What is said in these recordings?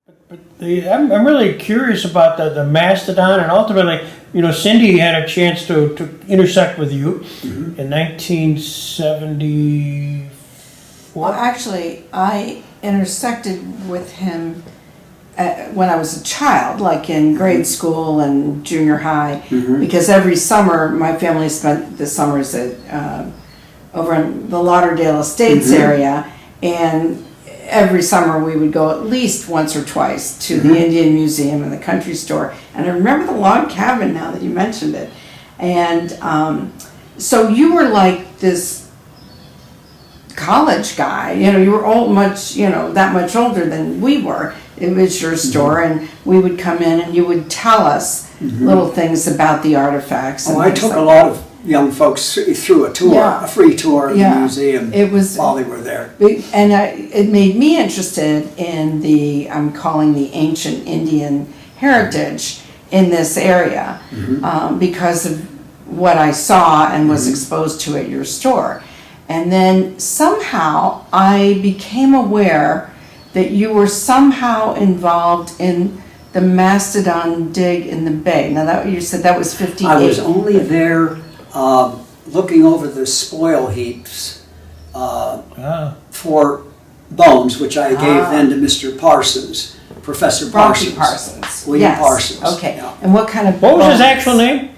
I'm really curious about the mastodon, and ultimately, Cindy had a chance to intersect with you in 1974. Well, actually, I intersected with him when I was a child, like in grade school and junior high, because every summer my family spent the summers over in the Lauderdale Estates area, and every summer we would go at least once or twice to the Indian Museum and the country store. And I remember the log cabin now that you mentioned it. And so you were like this college guy, you were that much older than we were. It was your store, and we would come in and you would tell us little things about the artifacts. I took a lot of young folks through a tour, a free tour of the museum while they were there. And it made me interested in I'm calling the ancient Indian heritage in this area because of what I saw and was exposed to at your store. And then somehow I became aware that you were somehow involved in the mastodon dig in the bay. Now you said that was 58. I was only there looking over the spoil heaps for bones, which I gave then to Mr. Parsons, Professor Parsons. William Parsons. Okay. Yeah. And what kind of What was his actual name?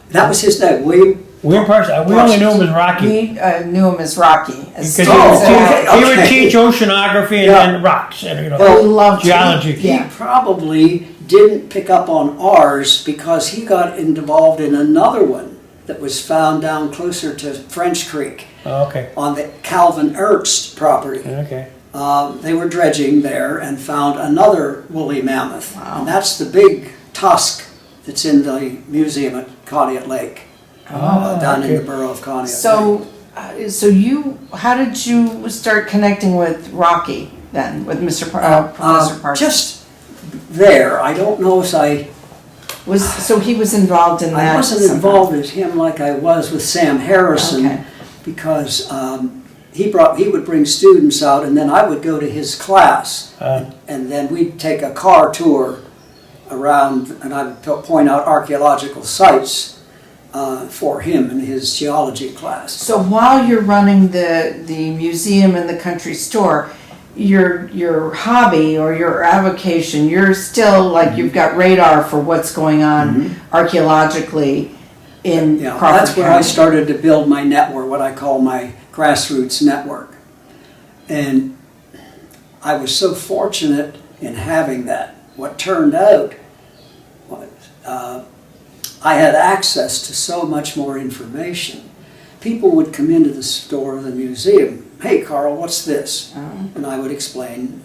That was his name, William Parsons. We only knew him as Rocky. We knew him as Rocky. Because he would teach oceanography and rocks and geology. He probably didn't pick up on ours because he got involved in another one that was found down closer to French Creek on the Calvin Ernst property. Okay. They were dredging there and found another woolly mammoth. Wow. And that's the big tusk that's in the museum at Conneaut Lake, down in the borough of Conneaut. So how did you start connecting with Rocky then, with Professor Parsons? Just there. I don't know if So he was involved in that? I wasn't involved with him like I was with Sam Harrison, because he would bring students out, and then I would go to his class, and then we'd take a car tour around, and I would point out archaeological sites for him in his geology class. So while you're running the museum and the country store, your hobby or your avocation, you're still like you've got radar for what's going on archaeologically in Crawford County. That's where I started to build my network, what I call my grassroots network. And I was so fortunate in having that. What turned out was I had access to so much more information. People would come into the store or the museum. Hey, Carl, what's this? And I would explain.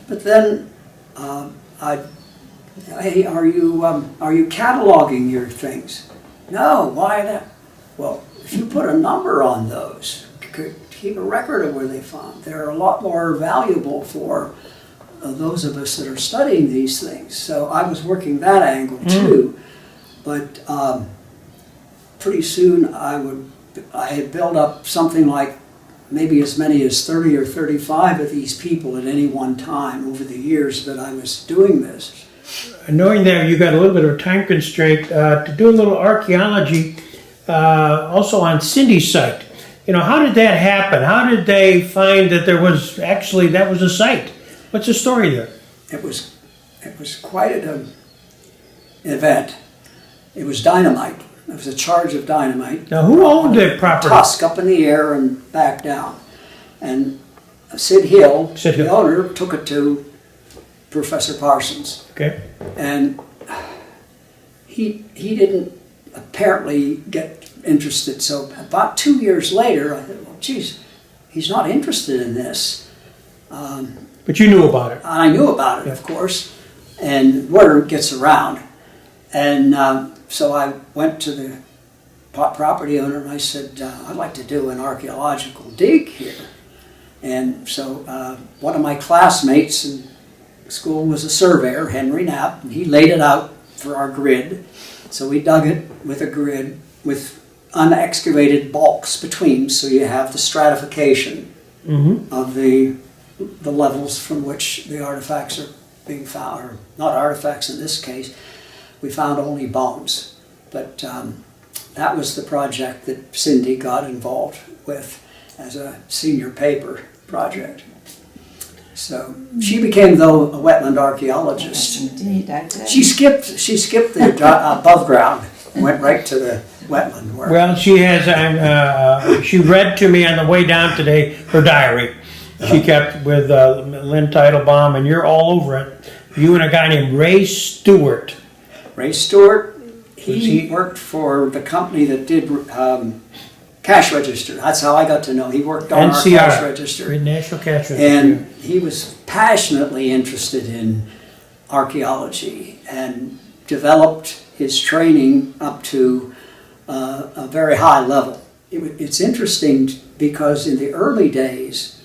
But then, hey, are you cataloging your things? No, why that? Well, if you put a number on those, keep a record of where they found, they're a lot more valuable for those of us that are studying these things. So I was working that angle too. But pretty soon I had built up something like maybe as many as 30 or 35 of these people at any one time over the years that I was doing this. Knowing that you got a little bit of a time constraint, to do a little archaeology also on Cindy's site. How did that happen? How did they find that that was a site? What's the story there? It was quite an event. It was dynamite. It was a charge of dynamite. Now, who owned the property? Tusk up in the air and back down. And Sid Hill, the owner, took it to Professor Parsons. Okay. And he didn't apparently get interested. So about 2 years later, I thought, well, geez, he's not interested in this. But you knew about it. I knew about it, of course. And word gets around. And so I went to the property owner and I said, I'd like to do an archaeological dig here. And so one of my classmates in school was a surveyor, Henry Knapp, and he laid it out for our grid. So we dug it with a grid with unexcavated bulks between, so you have the stratification of the levels from which the artifacts are being found, or not artifacts in this case. We found only bones. But that was the project that Cindy got involved with as a senior paper project. So she became, though, a wetland archaeologist. Yes, indeed, I did. She skipped the above ground, went right to the wetland work. Well, she has, she read to me on the way down today her diary. She kept with Lynn Teitelbaum, and you're all over it. You and a guy named Ray Stewart. Ray Stewart, he worked for the company that did cash register. That's how I got to know him. He worked on our cash register. National Cash Register. And he was passionately interested in archaeology and developed his training up to a very high level. It's interesting because in the early days,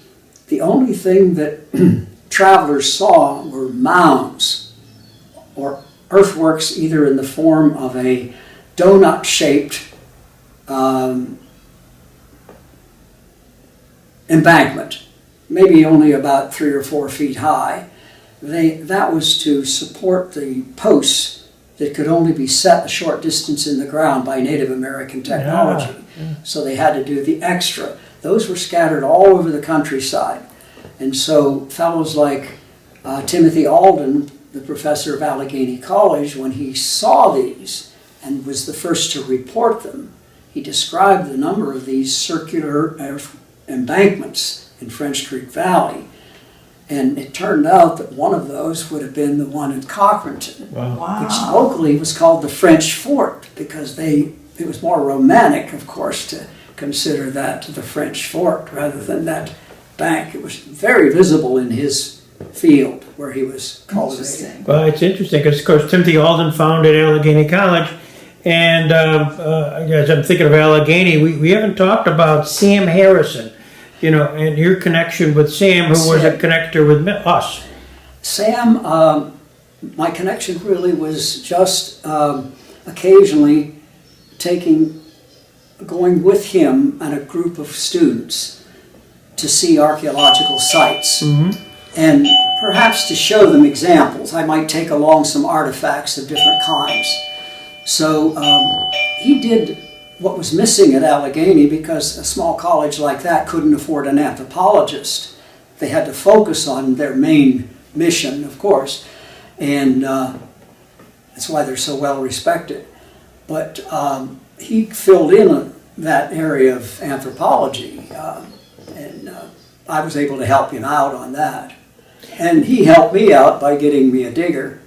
the only thing that travelers saw were mounds or earthworks, either in the form of a donut-shaped embankment, maybe only about 3 or 4 feet high. That was to support the posts that could only be set a short distance in the ground by Native American technology. Yeah. So they had to do the extra. Those were scattered all over the countryside. And so fellows like Timothy Alden, the professor of Allegheny College, when he saw these and was the first to report them, he described the number of these circular embankments in French Creek Valley. And it turned out that one of those would have been the one in Cochranton, Wow. which locally was called the French Fort, because it was more romantic, of course, to consider that the French Fort rather than that bank. It was very visible in his field where he was cultivating. Well, it's interesting because, of course, Timothy Alden founded Allegheny College. And as I'm thinking of Allegheny, we haven't talked about Sam Harrison, and your connection with Sam, who was a connector with us. Sam, my connection really was just occasionally going with him and a group of students to see archaeological sites. Mm-hmm. And perhaps to show them examples. I might take along some artifacts of different kinds. So he did what was missing at Allegheny, because a small college like that couldn't afford an anthropologist. They had to focus on their main mission, of course, and that's why they're so well respected. But he filled in that area of anthropology, and I was able to help him out on that. And he helped me out by getting me a digger.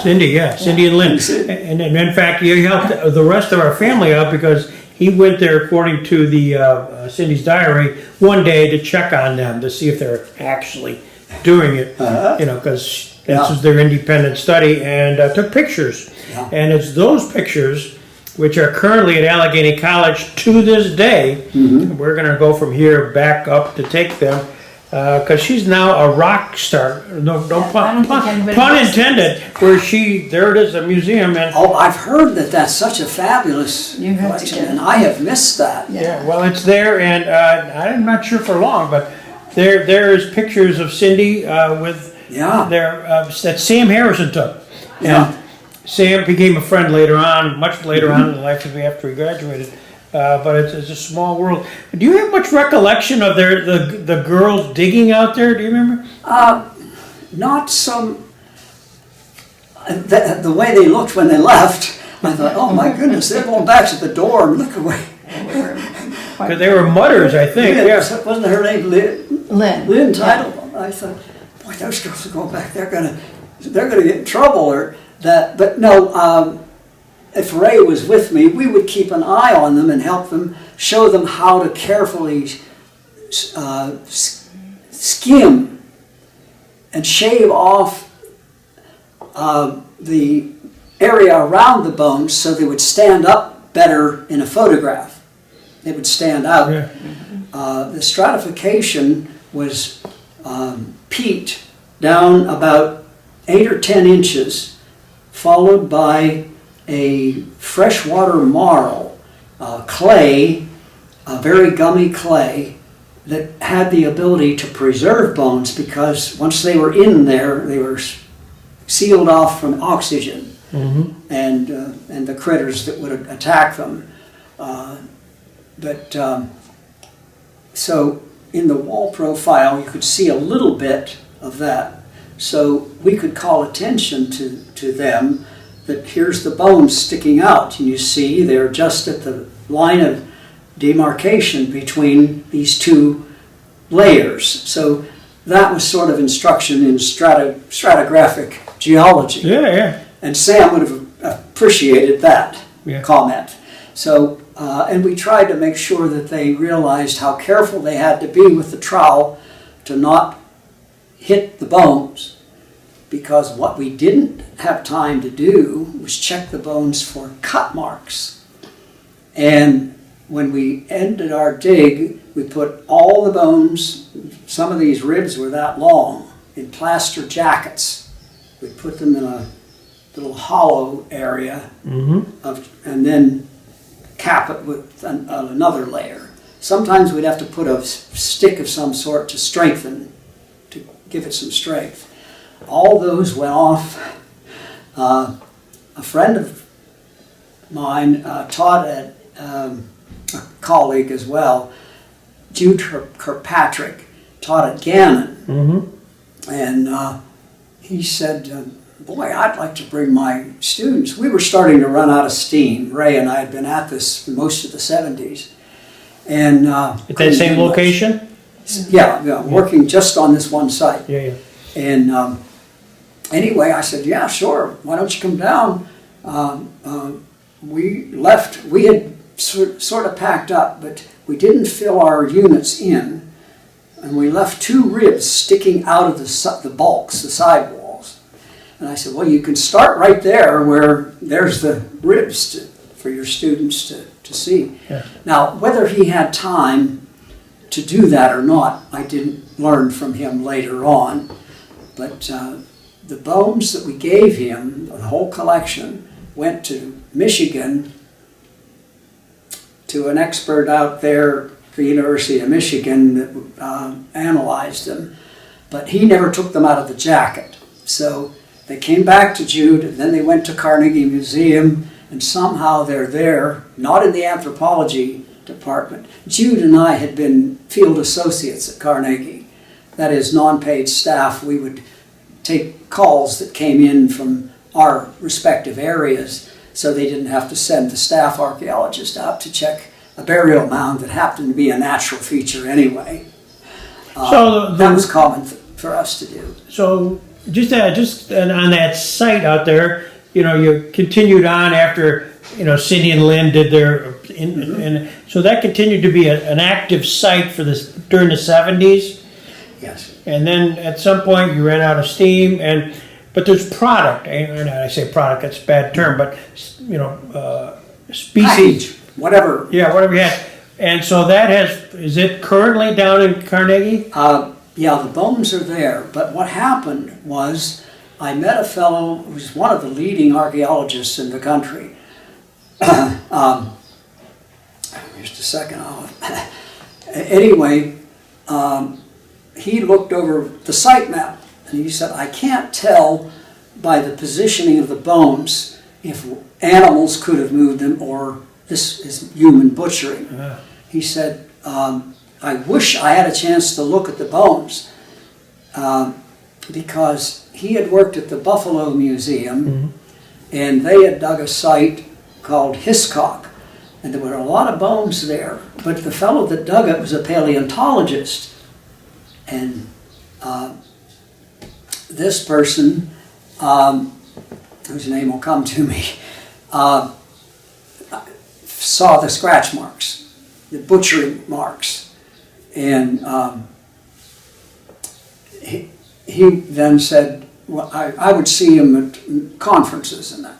Cindy and Lynn. And in fact, you helped the rest of our family out because he went there, according to the Cindy's diary, one day to check on them to see if they're actually doing it, because this was their independent study, and took pictures. Yeah. And it's those pictures which are currently at Allegheny College to this day. Mm-hmm. We're going to go from here back up to take them. Because she's now a rock star. No pun intended. Where there it is, a museum. And I've heard that that's such a fabulous collection, and I have missed that. Yeah, well, it's there, and I'm not sure for long, but there's pictures of Cindy with that Sam Harrison took. And Sam became a friend later on, much later on in life, after he graduated. But it's a small world. Do you have much recollection of the girls digging out there? Do you remember? Not some. The way they looked when they left, I thought, oh my goodness, they're going back to the door and look away. Because they were mutters, I think. Lynn, wasn't her name Lynn? Lynn Teitelbaum. I thought, boy, those girls are going back. They're gonna get in trouble or that. But no. If Ray was with me, we would keep an eye on them and help them, show them how to carefully skim and shave off the area around the bones so they would stand up better in a photograph. They would stand out. Yeah. The stratification was peaked down about 8 or 10 inches, followed by a freshwater marl, clay, a very gummy clay that had the ability to preserve bones, because once they were in there, they were sealed off from oxygen and the critters that would attack them. So in the wall profile, you could see a little bit of that. So we could call attention to them that here's the bones sticking out. And you see they're just at the line of demarcation between these two layers. So that was sort of instruction in stratigraphic geology. Yeah. And Sam would have appreciated that comment. So, and we tried to make sure that they realized how careful they had to be with the trowel to not hit the bones, because what we didn't have time to do was check the bones for cut marks. And when we ended our dig, we put all the bones, some of these ribs were that long, in plaster jackets. We put them in a little hollow area and then cap it with another layer. Sometimes we'd have to put a stick of some sort to strengthen, to give it some strength. All those went off. A friend of mine taught at a colleague as well, Jude Kirkpatrick, taught at Gannon. And he said, boy, I'd like to bring my students. We were starting to run out of steam. Ray and I had been at this for most of the 70s. And At that same location? Yeah, working just on this one site. Yeah. And anyway, I said, yeah, sure, why don't you come down? We left, we had sort of packed up, but we didn't fill our units in. And we left two ribs sticking out of the bulks, the sidewalls. And I said, well, you can start right there where there's the ribs for your students to see. Yeah. Now, whether he had time to do that or not, I didn't learn from him later on. But the bones that we gave him, the whole collection, went to Michigan to an expert out there at the University of Michigan that analyzed them. But he never took them out of the jacket. So they came back to Jude, and then they went to Carnegie Museum, and somehow they're there, not in the anthropology department. Jude and I had been field associates at Carnegie. That is, non-paid staff. We would take calls that came in from our respective areas, so they didn't have to send the staff archaeologist out to check a burial mound that happened to be a natural feature anyway. So that was common for us to do. So just on that site out there, you continued on after, Cindy and Lynn did their, and so that continued to be an active site for this during the 70s. Yes. And then at some point you ran out of steam, but there's product. And I say product, that's a bad term, but species, Package, whatever. Yeah, whatever you had. And so is it currently down in Carnegie? Yeah, the bones are there. But what happened was I met a fellow who was one of the leading archaeologists in the country. Just a second. Anyway, he looked over the site map and he said, I can't tell by the positioning of the bones if animals could have moved them or this is human butchering. He said, I wish I had a chance to look at the bones because he had worked at the Buffalo Museum and they had dug a site called Hiscock, and there were a lot of bones there, but the fellow that dug it was a paleontologist, and this person, whose name will come to me, saw the scratch marks, the butchering marks, and he then said, well, I would see him at conferences and that.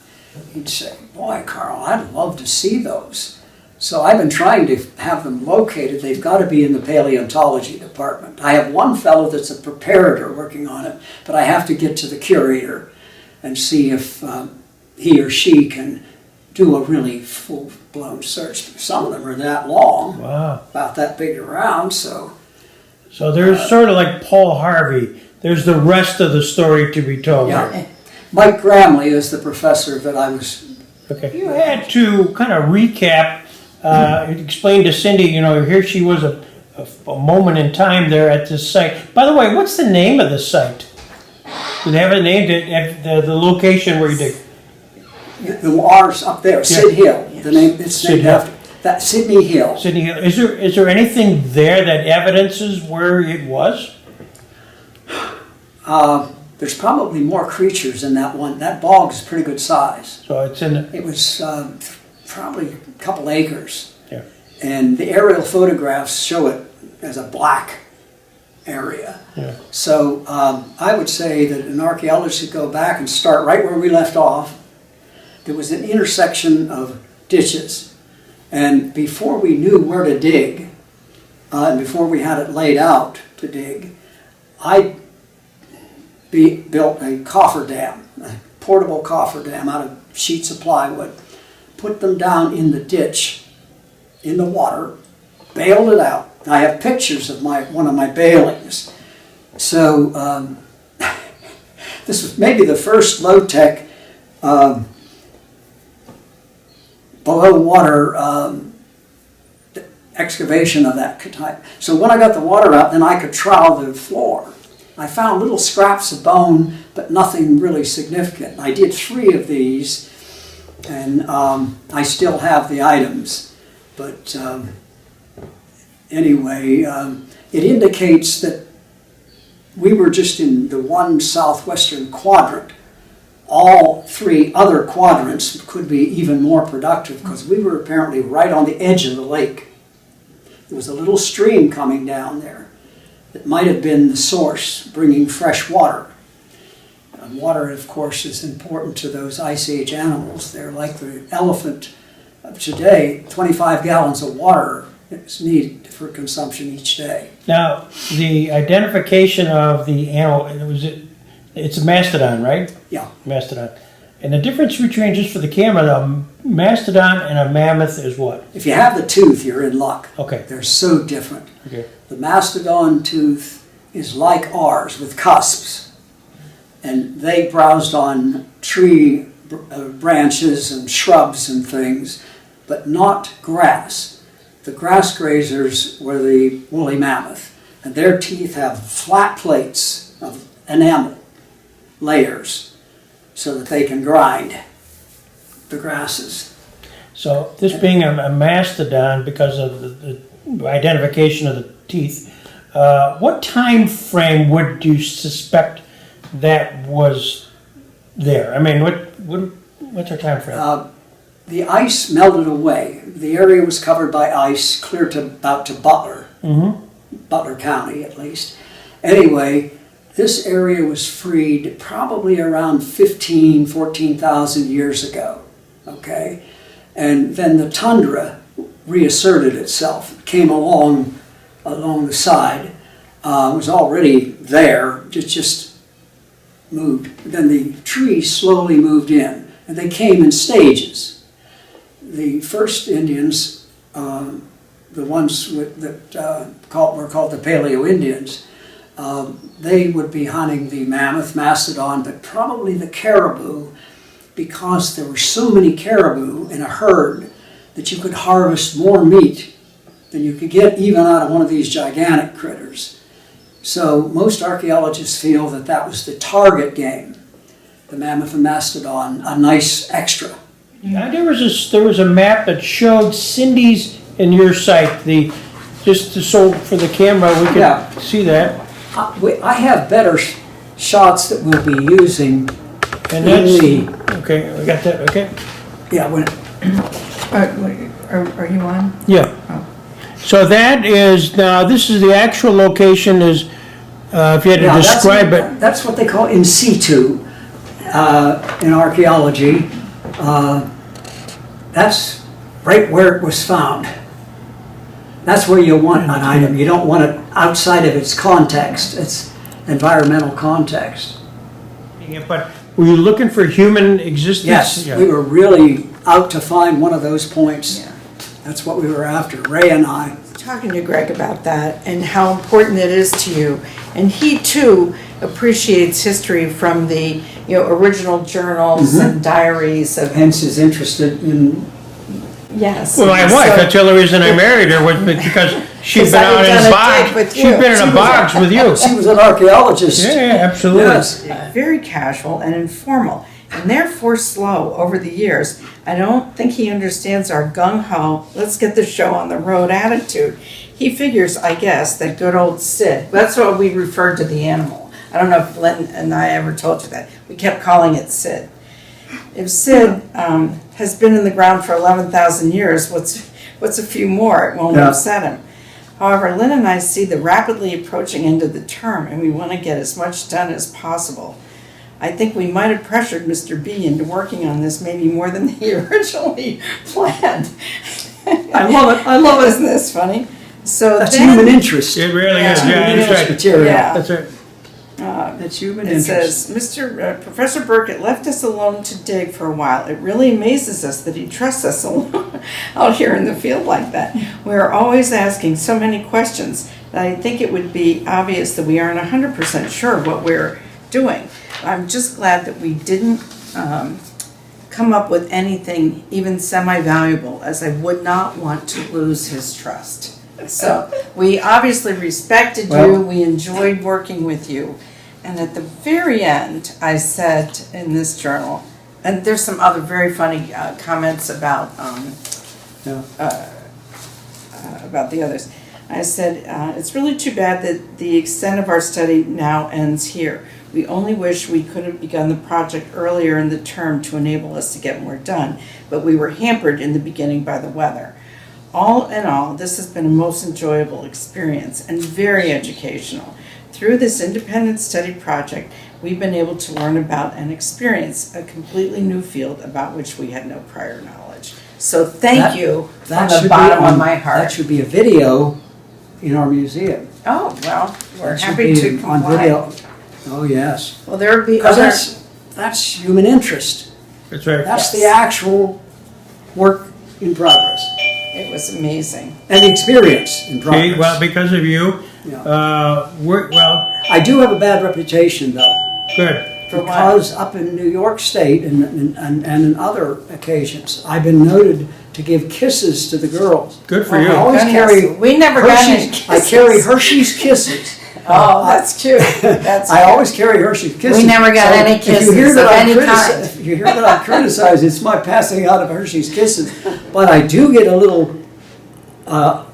He'd say, boy, Carl, I'd love to see those. So I've been trying to have them located. They've got to be in the paleontology department. I have one fellow that's a preparator working on it, but I have to get to the curator and see if he or she can do a really full-blown search. Some of them are that long, Wow. about that big around, so. So there's sort of like Paul Harvey. There's the rest of the story to be told. Yeah. Mike Gramley is the professor that I was. Okay. If you had to kind of recap, explain to Cindy, here she was a moment in time there at this site. By the way, what's the name of the site? Do they have a name to the location where you dig? The R's up there, Sid Hill. The name it's Sid named Hill. after that Sydney Hill. Sydney Hill. Is there anything there that evidences where it was? There's probably more creatures in that one. That bog is pretty good size. So it's in. It was probably a couple acres. Yeah. And the aerial photographs show it as a black area. Yeah. So I would say that an archaeologist should go back and start right where we left off. There was an intersection of ditches. And before we knew where to dig, and before we had it laid out to dig, I built a cofferdam, a portable cofferdam out of sheets of plywood, put them down in the ditch, in the water, bailed it out. I have pictures of one of my bailings. So this was maybe the first low-tech below water excavation of that type. So when I got the water out, then I could trowel the floor. I found little scraps of bone, but nothing really significant. I did 3 of these, and I still have the items. But anyway, it indicates that we were just in the one southwestern quadrant. All 3 other quadrants could be even more productive because we were apparently right on the edge of the lake. There was a little stream coming down there that might have been the source, bringing fresh water. And water, of course, is important to those Ice Age animals. They're like the elephant of today. 25 gallons of water is needed for consumption each day. Now, the identification of the animal, it's a mastodon, right? Yeah. Mastodon. And the difference between, just for the camera, a mastodon and a mammoth is what? If you have the tooth, you're in luck. Okay. They're so different. Okay. The mastodon tooth is like ours with cusps. And they browsed on tree branches and shrubs and things, but not grass. The grass grazers were the woolly mammoth, and their teeth have flat plates of enamel layers so that they can grind the grasses. So this being a mastodon, because of the identification of the teeth, what time frame would you suspect that was there? I mean, what's our time frame? The ice melted away. The area was covered by ice clear to about to Butler, Butler County at least. Anyway, this area was freed probably around 14,000 years ago, okay? And then the tundra reasserted itself, came along the side, was already there, it just moved. Then the trees slowly moved in, and they came in stages. The first Indians, the ones that were called the Paleo Indians, they would be hunting the mammoth, mastodon, but probably the caribou, because there were so many caribou in a herd that you could harvest more meat than you could get even out of one of these gigantic critters. So most archaeologists feel that that was the target game, the mammoth and mastodon, a nice extra. Yeah, there was a map that showed Cindy's and your site. So for the camera we can see that. I have better shots that we'll be using. And that's okay. We got that. Okay. Yeah. Are you on? Yeah. Oh. So that is now. This is the actual location. Is if you had to describe it. That's what they call in situ in archaeology. That's right where it was found. That's where you want an item. You don't want it outside of its context, its environmental context. But were you looking for human existence? Yes, we were really out to find one of those points. Yeah. That's what we were after, Ray and I. talking to Greg about that and how important it is to you. And he too appreciates history from the, original journals and diaries of. Hence his interest in. Yes. Well, my wife, that's the only reason I married her was because she'd been out in bogs. She'd been in a bogs with you. She was an archaeologist. Yeah, absolutely. Yes. Very casual and informal, and therefore slow over the years. I don't think he understands our gung-ho, let's get the show on the road attitude. He figures, I guess, that good old Sid, that's what we referred to the animal. I don't know if Lynn and I ever told you that. We kept calling it Sid. If Sid has been in the ground for 11,000 years, what's a few more? It won't upset him. However, Lynn and I see the rapidly approaching end of the term, and we want to get as much done as possible. I think we might have pressured Mr. B into working on this maybe more than he originally planned. I love it. I love it. Isn't this funny? So That's then, human interest. It really is, Human yeah, interest that's right. material. Yeah. That's right. That's human It interest. says, Professor Burkett left us alone to dig for a while. It really amazes us that he trusts us alone out here in the field like that. We are always asking so many questions that I think it would be obvious that we aren't 100% sure of what we're doing. I'm just glad that we didn't come up with anything even semi-valuable, as I would not want to lose his trust. So we obviously respected you. We enjoyed working with you. And at the very end, I said in this journal, and there's some other very funny comments about the others. I said, it's really too bad that the extent of our study now ends here. We only wish we could have begun the project earlier in the term to enable us to get more done, but we were hampered in the beginning by the weather. All in all, this has been a most enjoyable experience and very educational. Through this independent study project, we've been able to learn about and experience a completely new field about which we had no prior knowledge. So thank you from the bottom of my heart. That should be a video in our museum. Oh, well, we're That should happy be to on comply. video. Oh, yes. Well, there would be Because other... that's human interest. That's right. That's Yes. the actual work in progress. It was amazing. And the experience in progress. See, well, because of you, Yeah. well, I do have a bad reputation, though. good. For what? Because up in New York State and in other occasions, I've been noted to give kisses to the girls. Good for I you. always carry We never got any Hershey's. I kisses. carry Hershey's Kisses. Oh, that's cute. That's I cute. always carry Hershey's Kisses. We never got any if you kisses hear that of I'm any critici- kind. If you hear that I'm criticized, it's my passing out of Hershey's Kisses. But I do get a little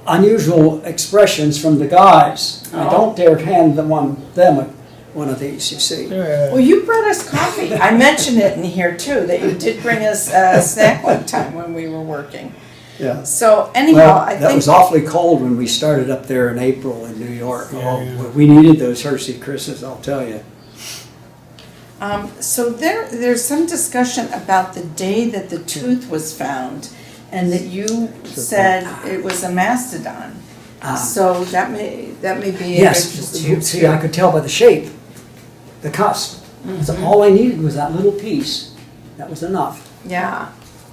unusual expressions from the guys. I don't dare hand them one of these, you see. Well, you brought us coffee. I mentioned it in here too, that you did bring us a snack one time when we were working. Yeah. So anyhow, Well, I that think... was awfully cold when we started up there in April in New York. Yeah, Oh, yeah. we needed those Hershey Kisses, I'll tell you. So there's some discussion about the day that the tooth was found, and that you said it was a mastodon. So that may be of interest to you Yes, see, too. I could tell by the shape, the cusp. So all I needed was that little piece. That was enough. Yeah.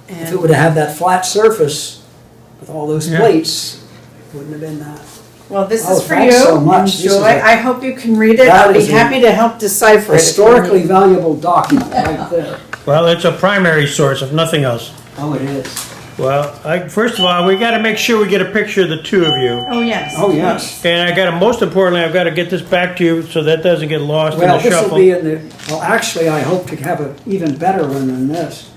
If it would have had that flat surface with all those Yeah. plates, it wouldn't have been that. Well, this Oh, is for thanks you. so much. This is Enjoy. a- I hope you can read it. That I'll be is a happy to help decipher it. if you Historically need. valuable document right there. Well, it's a primary source, if nothing else. Oh, it is. Well, first of all, we got to make sure we get a picture of the two of you. Oh, yes. Oh, yes. And I got to, most importantly, I've got to get this back to you so that doesn't get lost in Well, the this will shuffle. be in the, well, actually, I hope to have an even better one than this.